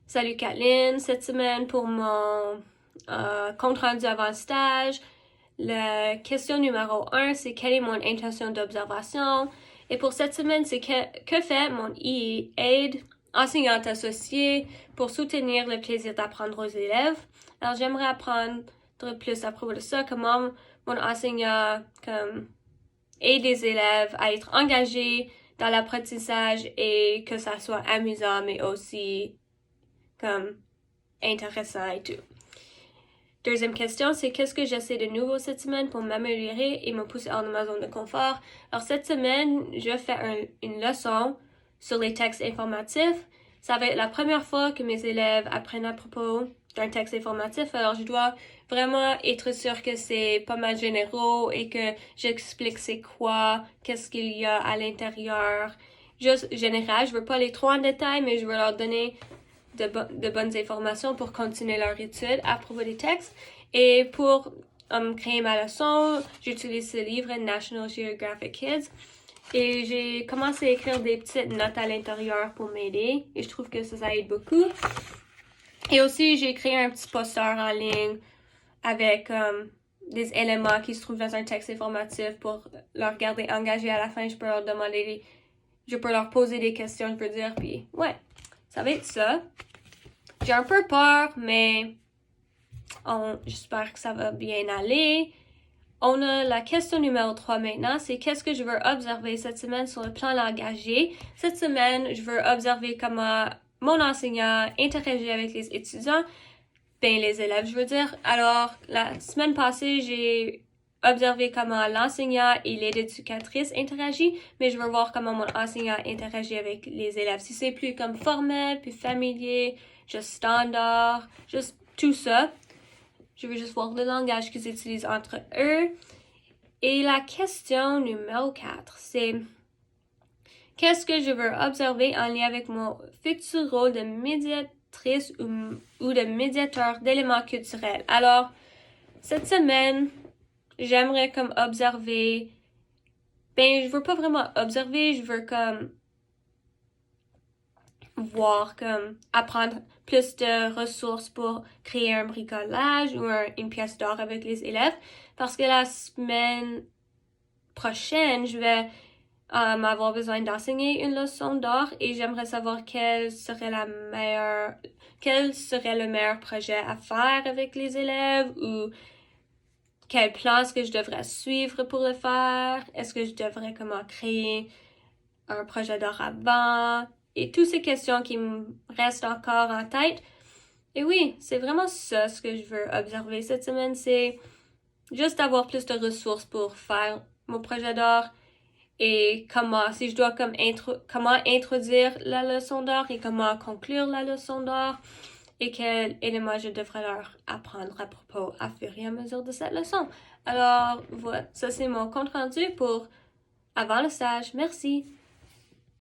Salut Kathleen, cette semaine pour mon compte rendu avant le stage, la question numéro 1, c'est quelle est mon intention d'observation? Et pour cette semaine, c'est que fait mon aide enseignante associée pour soutenir le plaisir d'apprendre aux élèves? Alors, j'aimerais apprendre plus à propos de ça, comment mon enseignant aide les élèves à être engagés dans l'apprentissage et que ça soit amusant, mais aussi intéressant et tout. Deuxième question, c'est qu'est-ce que j'essaie de nouveau cette semaine pour m'améliorer et me pousser hors de ma zone de confort. Alors cette semaine, je fais une leçon sur les textes informatifs. Ça va être la première fois que mes élèves apprennent à propos d'un texte informatif, alors je dois vraiment être sûre que c'est pas mal généraux et que j'explique c'est quoi, qu'est-ce qu'il y a à l'intérieur. Juste général, je veux pas aller trop en détail, mais je veux leur donner de bonnes informations pour continuer leur étude à propos des textes. Et pour créer ma leçon, j'utilise ce livre National Geographic Kids. Et j'ai commencé à écrire des petites notes à l'intérieur pour m'aider. Et je trouve que ça aide beaucoup. Et aussi, j'ai créé un petit poster en ligne avec des éléments qui se trouvent dans un texte informatif pour leur garder engagés à la fin. Je peux leur poser des questions, je peux dire, puis ouais, ça va être ça. J'ai un peu peur, mais j'espère que ça va bien aller. On a la question numéro 3 maintenant, c'est qu'est-ce que je veux observer cette semaine sur le plan langagier. Cette semaine, je veux observer comment mon enseignant interagit avec les étudiants, les élèves, je veux dire. Alors, la semaine passée, j'ai observé comment l'enseignant et l'éducatrice interagissent, mais je veux voir comment mon enseignant interagit avec les élèves. Si c'est plus comme formel, plus familier, juste standard, juste tout ça. Je veux juste voir le langage qu'ils utilisent entre eux. Et la question numéro 4, c'est qu'est-ce que je veux observer en lien avec mon futur rôle de médiatrice ou de médiateur d'éléments culturels? Alors, cette semaine, j'aimerais comme observer, je veux pas vraiment observer, je veux comme voir, comme apprendre plus de ressources pour créer un bricolage ou une pièce d'art avec les élèves. Parce que la semaine prochaine, je vais avoir besoin d'enseigner une leçon d'art et j'aimerais savoir quel serait le meilleur projet à faire avec les élèves ou quel plan est-ce que je devrais suivre pour le faire? Est-ce que je devrais comment créer un projet d'art avant? Et toutes ces questions qui me restent encore en tête. Et oui, c'est vraiment ça ce que je veux observer cette semaine, c'est juste avoir plus de ressources pour faire mon projet d'art et si je dois comment introduire la leçon d'art et comment conclure la leçon d'art et quels éléments je devrais leur apprendre à propos à fur et à mesure de cette leçon. Alors, voilà, ça c'est mon compte rendu pour avant le stage. Merci.